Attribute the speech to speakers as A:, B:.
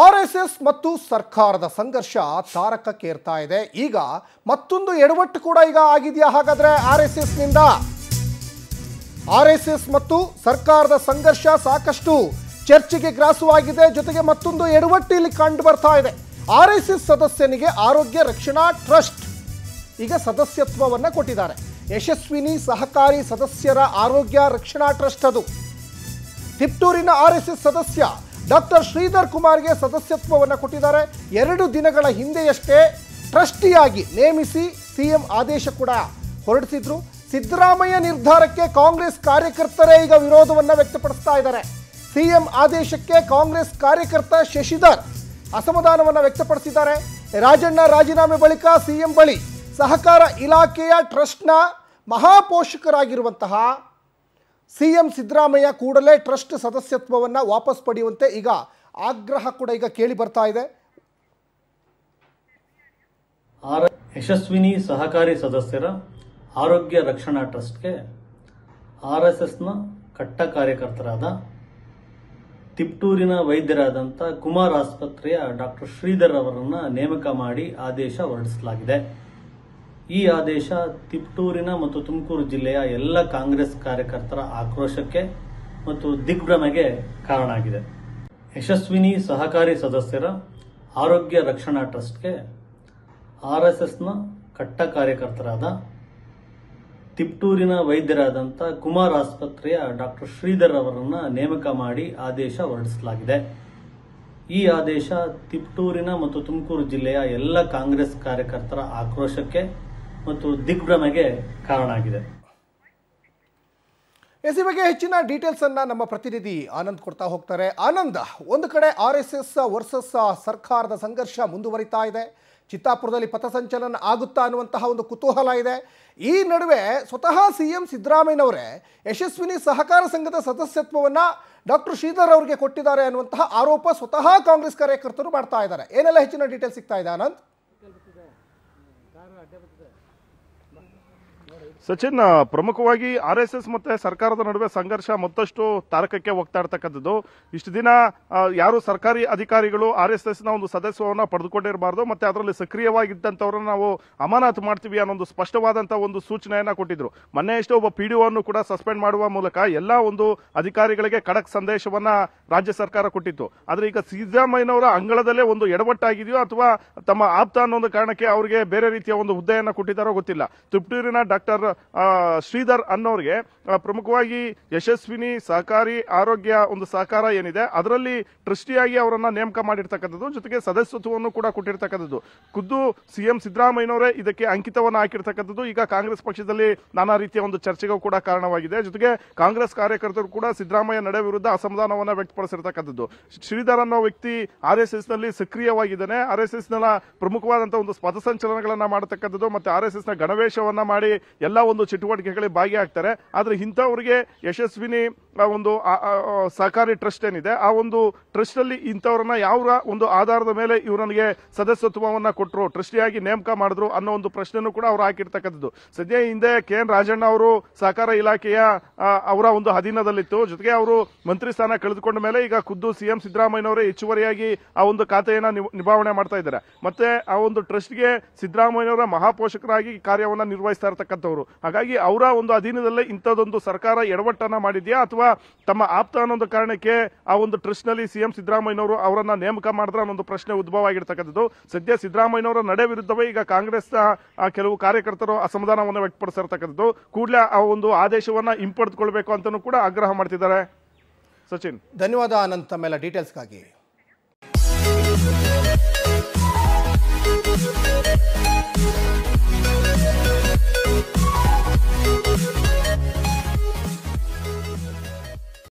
A: RSS ಮತ್ತು ಸರ್ಕಾರದ ಸಂಘರ್ಷ ತಾರಕಕ್ಕೇರ್ತಾ ಇದೆ. ಈಗ ಮತ್ತೊಂದು ಎಡವಟ್ಟು ಕೂಡ ಈಗ ಆಗಿದೆಯಾ ಹಾಗಾದ್ರೆ ಆರ್ಎಸ್ಎಸ್ ಮತ್ತು ಸರ್ಕಾರದ ಸಂಘರ್ಷ ಸಾಕಷ್ಟು ಚರ್ಚೆಗೆ ಗ್ರಾಸವಾಗಿದೆ. ಜೊತೆಗೆ ಮತ್ತೊಂದು ಎಡವಟ್ಟು ಇಲ್ಲಿ ಕಂಡು ಬರ್ತಾ ಇದೆ. ಆರ್ಎಸ್ಎಸ್ ಸದಸ್ಯನಿಗೆ ಆರೋಗ್ಯ ರಕ್ಷಣಾ ಟ್ರಸ್ಟ್ ಈಗ ಸದಸ್ಯತ್ವವನ್ನು ಕೊಟ್ಟಿದ್ದಾರೆ. ಯಶಸ್ವಿನಿ ಸಹಕಾರಿ ಸದಸ್ಯರ ಆರೋಗ್ಯ ರಕ್ಷಣಾ ಟ್ರಸ್ಟ್ ಅದು. ತಿಪ್ಟೂರಿನ ಆರ್ಎಸ್ಎಸ್ ಸದಸ್ಯ ಡಾಕ್ಟರ್ ಶ್ರೀಧರ್ ಕುಮಾರ್ಗೆ ಸದಸ್ಯತ್ವವನ್ನು ಕೊಟ್ಟಿದ್ದಾರೆ. 2 ದಿನಗಳ ಹಿಂದೆಯಷ್ಟೇ ಟ್ರಸ್ಟಿಯಾಗಿ ನೇಮಿಸಿ ಸಿಎಂ ಆದೇಶ ಕೂಡ ಹೊರಡಿಸಿದ್ರು. ಸಿದ್ದರಾಮಯ್ಯ ನಿರ್ಧಾರಕ್ಕೆ ಕಾಂಗ್ರೆಸ್ ಕಾರ್ಯಕರ್ತರೇ ಈಗ ವಿರೋಧವನ್ನು ವ್ಯಕ್ತಪಡಿಸ್ತಾ ಇದ್ದಾರೆ. ಸಿಎಂ ಆದೇಶಕ್ಕೆ ಕಾಂಗ್ರೆಸ್ ಕಾರ್ಯಕರ್ತ ಶಶಿಧರ್ ಅಸಮಾಧಾನವನ್ನು ವ್ಯಕ್ತಪಡಿಸಿದ್ದಾರೆ. ರಾಜಣ್ಣ ರಾಜೀನಾಮೆ ಬಳಿಕ ಸಿಎಂ ಬಳಿ ಸಹಕಾರ ಇಲಾಖೆಯ ಟ್ರಸ್ಟ್ನ ಮಹಾಪೋಷಕರಾಗಿರುವಂತಹ ಸಿಎಂ ಸಿದ್ದರಾಮಯ್ಯ ಕೂಡಲೇ ಟ್ರಸ್ಟ್ ಸದಸ್ಯತ್ವವನ್ನು ವಾಪಸ್ ಪಡೆಯುವಂತೆ ಈಗ ಆಗ್ರಹ ಕೂಡ ಈಗ ಕೇಳಿ ಬರ್ತಾ ಇದೆ.
B: ಯಶಸ್ವಿನಿ ಸಹಕಾರಿ ಸದಸ್ಯರ ಆರೋಗ್ಯ ರಕ್ಷಣಾ ಟ್ರಸ್ಟ್ಗೆ ಆರ್ಎಸ್ಎಸ್ನ ಕಟ್ಟ ಕಾರ್ಯಕರ್ತರಾದ ತಿಪ್ಟೂರಿನ ವೈದ್ಯರಾದಂಥ ಕುಮಾರ್ ಆಸ್ಪತ್ರೆಯ ಡಾಕ್ಟರ್ ಶ್ರೀಧರ್ ಅವರನ್ನ ನೇಮಕ ಮಾಡಿ ಆದೇಶ ಹೊರಡಿಸಲಾಗಿದೆ. ಈ ಆದೇಶ ತಿಪ್ಟೂರಿನ ಮತ್ತು ತುಮಕೂರು ಜಿಲ್ಲೆಯ ಎಲ್ಲ ಕಾಂಗ್ರೆಸ್ ಕಾರ್ಯಕರ್ತರ ಆಕ್ರೋಶಕ್ಕೆ ಮತ್ತು ದಿಗ್ಭ್ರಮೆಗೆ ಕಾರಣ ಆಗಿದೆ. ಯಶಸ್ವಿನಿ ಸಹಕಾರಿ ಸದಸ್ಯರ ಆರೋಗ್ಯ ರಕ್ಷಣಾ ಟ್ರಸ್ಟ್ಗೆ ಆರ್ಎಸ್ಎಸ್ನ ಕಟ್ಟ ಕಾರ್ಯಕರ್ತರಾದ ತಿಪ್ಟೂರಿನ ವೈದ್ಯರಾದಂಥ ಕುಮಾರ್ ಆಸ್ಪತ್ರೆಯ ಡಾಕ್ಟರ್ ಶ್ರೀಧರ್ ಅವರನ್ನ ನೇಮಕ ಮಾಡಿ ಆದೇಶ ಹೊರಡಿಸಲಾಗಿದೆ. ಈ ಆದೇಶ ತಿಪ್ಟೂರಿನ ಮತ್ತು ತುಮಕೂರು ಜಿಲ್ಲೆಯ ಎಲ್ಲ ಕಾಂಗ್ರೆಸ್ ಕಾರ್ಯಕರ್ತರ ಆಕ್ರೋಶಕ್ಕೆ ಮತ್ತು ದಿಗ್ಭ್ರಮೆಗೆ ಕಾರಣ ಆಗಿದೆ.
A: ಈ ಬಗ್ಗೆ ಹೆಚ್ಚಿನ ಡೀಟೇಲ್ಸ್ ಅನ್ನ ನಮ್ಮ ಪ್ರತಿನಿಧಿ ಆನಂದ್ ಕೊಡ್ತಾ ಹೋಗ್ತಾರೆ. ಆನಂದ್, ಒಂದು ಕಡೆ ಆರ್ಎಸ್ಎಸ್ ವರ್ಸಸ್ ಸರ್ಕಾರದ ಸಂಘರ್ಷ ಮುಂದುವರಿತಾ ಇದೆ. ಚಿತ್ತಾಪುರದಲ್ಲಿ ಪಥಸಂಚಲನ ಆಗುತ್ತಾ ಅನ್ನುವಂತಹ ಒಂದು ಕುತೂಹಲ ಇದೆ. ಈ ನಡುವೆ ಸ್ವತಃ ಸಿಎಂ ಸಿದ್ದರಾಮಯ್ಯನವರೇ ಯಶಸ್ವಿನಿ ಸಹಕಾರ ಸಂಘದ ಸದಸ್ಯತ್ವವನ್ನು ಡಾಕ್ಟರ್ ಶ್ರೀಧರ್ ಅವರಿಗೆ ಕೊಟ್ಟಿದ್ದಾರೆ ಅನ್ನುವಂತಹ ಆರೋಪ ಸ್ವತಃ ಕಾಂಗ್ರೆಸ್ ಕಾರ್ಯಕರ್ತರು ಮಾಡ್ತಾ ಇದ್ದಾರೆ. ಏನೆಲ್ಲ ಹೆಚ್ಚಿನ ಡೀಟೇಲ್ಸ್ ಸಿಗ್ತಾ ಇದೆ ಆನಂದ್?
C: ಸಚಿನ್, ಪ್ರಮುಖವಾಗಿ ಆರ್ಎಸ್ಎಸ್ ಮತ್ತೆ ಸರ್ಕಾರದ ನಡುವೆ ಸಂಘರ್ಷ ಮತ್ತಷ್ಟು ತಾರಕಕ್ಕೆ ಹೋಗ್ತಾ ಇರ್ತಕ್ಕಂಥದ್ದು. ಇಷ್ಟು ದಿನ ಯಾರು ಸರ್ಕಾರಿ ಅಧಿಕಾರಿಗಳು ಆರ್ಎಸ್ಎಸ್ ನ ಒಂದು ಸದಸ್ಯವನ್ನ ಪಡೆದುಕೊಂಡಿರಬಾರ್ದು, ಮತ್ತೆ ಅದರಲ್ಲಿ ಸಕ್ರಿಯವಾಗಿದ್ದಂಥವ್ರನ್ನ ನಾವು ಅಮಾನತು ಮಾಡ್ತೀವಿ ಅನ್ನೋ ಒಂದು ಸ್ಪಷ್ಟವಾದಂತಹ ಒಂದು ಸೂಚನೆಯನ್ನ ಕೊಟ್ಟಿದ್ರು. ಮೊನ್ನೆ ಎಷ್ಟೋ ಒಬ್ಬ ಪಿಡಿಒ ಅನ್ನು ಕೂಡ ಸಸ್ಪೆಂಡ್ ಮಾಡುವ ಮೂಲಕ ಎಲ್ಲಾ ಒಂದು ಅಧಿಕಾರಿಗಳಿಗೆ ಖಡಕ್ ಸಂದೇಶವನ್ನ ರಾಜ್ಯ ಸರ್ಕಾರ ಕೊಟ್ಟಿತ್ತು. ಆದ್ರೆ ಈಗ ಸಿದ್ದರಾಮಯ್ಯನವರ ಅಂಗಳದಲ್ಲೇ ಒಂದು ಎಡವಟ್ಟಾಗಿದೆಯೋ ಅಥವಾ ತಮ್ಮ ಆಪ್ತ ಅನ್ನೋ ಒಂದು ಕಾರಣಕ್ಕೆ ಅವರಿಗೆ ಬೇರೆ ರೀತಿಯ ಒಂದು ಹುದ್ದೆಯನ್ನ ಕೊಟ್ಟಿದ್ದಾರೋ ಗೊತ್ತಿಲ್ಲ. ತಿಪ್ಟೂರಿನ ಡಾಕ್ಟರ್ ಶ್ರೀಧರ್ ಅನ್ನೋರಿಗೆ ಪ್ರಮುಖವಾಗಿ ಯಶಸ್ವಿನಿ ಸಹಕಾರಿ ಆರೋಗ್ಯ ಒಂದು ಸಹಕಾರ ಏನಿದೆ ಅದರಲ್ಲಿ ಟ್ರಸ್ಟಿಯಾಗಿ ಅವರನ್ನ ನೇಮಕ ಮಾಡಿರ್ತಕ್ಕಂಥದ್ದು, ಜೊತೆಗೆ ಸದಸ್ಯತ್ವವನ್ನು ಕೂಡ ಕೊಟ್ಟಿರ್ತಕ್ಕಂಥದ್ದು. ಖುದ್ದು ಸಿಎಂ ಸಿದ್ದರಾಮಯ್ಯನವರೇ ಇದಕ್ಕೆ ಅಂಕಿತವನ್ನು ಹಾಕಿರ್ತಕ್ಕಂಥದ್ದು ಈಗ ಕಾಂಗ್ರೆಸ್ ಪಕ್ಷದಲ್ಲಿ ನಾನಾ ರೀತಿಯ ಒಂದು ಚರ್ಚೆಗೂ ಕೂಡ ಕಾರಣವಾಗಿದೆ. ಜೊತೆಗೆ ಕಾಂಗ್ರೆಸ್ ಕಾರ್ಯಕರ್ತರು ಕೂಡ ಸಿದ್ದರಾಮಯ್ಯ ನಡೆ ವಿರುದ್ಧ ಅಸಮಾಧಾನವನ್ನು ವ್ಯಕ್ತಪಡಿಸಿರ್ತಕ್ಕಂಥದ್ದು. ಶ್ರೀಧರ್ ಅನ್ನೋ ವ್ಯಕ್ತಿ ಆರ್ಎಸ್ಎಸ್ ನಲ್ಲಿ ಸಕ್ರಿಯವಾಗಿದ್ದಾನೆ. ಆರ್ಎಸ್ಎಸ್ ನ ಪ್ರಮುಖವಾದಂತಹ ಒಂದು ಪಥಸಂಚಲನಗಳನ್ನ ಮಾಡತಕ್ಕಂಥದ್ದು ಮತ್ತೆ ಆರ್ಎಸ್ಎಸ್ ನ ಗಣವೇಶವನ್ನ ಮಾಡಿ ಎಲ್ಲ ಒಂದು ಚಟುವಟಿಕೆಗಳಿಗೆ ಭಾಗಿಯಾಗ್ತಾರೆ. ಆದ್ರೆ ಇಂಥವರಿಗೆ ಯಶಸ್ವಿನಿ ಒಂದು ಸಹಕಾರಿ ಟ್ರಸ್ಟ್ ಏನಿದೆ ಆ ಒಂದು ಟ್ರಸ್ಟ್ ಅಲ್ಲಿ ಇಂಥವ್ರನ್ನ ಯಾವ ಒಂದು ಆಧಾರದ ಮೇಲೆ ಇವರಿಗೆ ಸದಸ್ಯತ್ವವನ್ನ ಕೊಟ್ಟರು, ಟ್ರಸ್ಟಿಯಾಗಿ ನೇಮಕ ಮಾಡಿದ್ರು ಅನ್ನೋ ಒಂದು ಪ್ರಶ್ನೆನೂ ಕೂಡ ಅವರು ಹಾಕಿರ್ತಕ್ಕಂಥದ್ದು. ಸದ್ಯ ಹಿಂದೆ KN ರಾಜಣ್ಣ ಅವರು ಸಹಕಾರ ಇಲಾಖೆಯ ಅವರ ಒಂದು ಅಧೀನದಲ್ಲಿತ್ತು. ಜೊತೆಗೆ ಅವರು ಮಂತ್ರಿ ಸ್ಥಾನ ಕಳೆದುಕೊಂಡ ಮೇಲೆ ಈಗ ಖುದ್ದು ಸಿಎಂ ಸಿದ್ದರಾಮಯ್ಯನವರೇ ಹೆಚ್ಚುವರಿಯಾಗಿ ಆ ಒಂದು ಖಾತೆಯನ್ನ ನಿಭಾವಣೆ ಮಾಡ್ತಾ ಇದ್ದಾರೆ. ಮತ್ತೆ ಆ ಒಂದು ಟ್ರಸ್ಟ್ಗೆ ಸಿದ್ದರಾಮಯ್ಯನವರ ಮಹಾಪೋಷಕರಾಗಿ ಕಾರ್ಯವನ್ನ ನಿರ್ವಹಿಸ್ತಾ ಇರತಕ್ಕಂಥವ್ರು. ಹಾಗಾಗಿ ಅವರ ಒಂದು ಅಧೀನದಲ್ಲೇ ಇಂಥದ್ದೊಂದು ಸರ್ಕಾರ ಎಡವಟ್ಟನ್ನ ಮಾಡಿದ್ಯಾ ಅಥವಾ ತಮ್ಮ ಆಪ್ತ ಅನ್ನೋ ಕಾರಣಕ್ಕೆ ಆ ಒಂದು ಟ್ರಸ್ಟ್ ನಲ್ಲಿ ಸಿಎಂ ಸಿದ್ದರಾಮಯ್ಯನವರು ಅವರನ್ನ ನೇಮಕ ಮಾಡಿದ್ರ ಅನ್ನೋ ಪ್ರಶ್ನೆ ಉದ್ಭವ ಆಗಿರ್ತಕ್ಕಂಥದ್ದು. ಸದ್ಯ ಸಿದ್ದರಾಮಯ್ಯನವರ ನಡೆ ವಿರುದ್ಧವೇ ಈಗ ಕಾಂಗ್ರೆಸ್ ಕೆಲವು ಕಾರ್ಯಕರ್ತರು ಅಸಮಾಧಾನವನ್ನು ವ್ಯಕ್ತಪಡಿಸಿರ್ತಕ್ಕಂಥದ್ದು. ಕೂಡಲೇ ಆ ಒಂದು ಆದೇಶವನ್ನ ಹಿಂಪಡೆದುಕೊಳ್ಬೇಕು ಅಂತಾನೂ ಕೂಡ ಆಗ್ರಹ ಮಾಡ್ತಿದ್ದಾರೆ. ಸಚಿನ್,
A: ಧನ್ಯವಾದ ಅನಂತ್ ತಮ್ಮೆಲ್ಲ ಡೀಟೇಲ್ಸ್ಗಾಗಿ.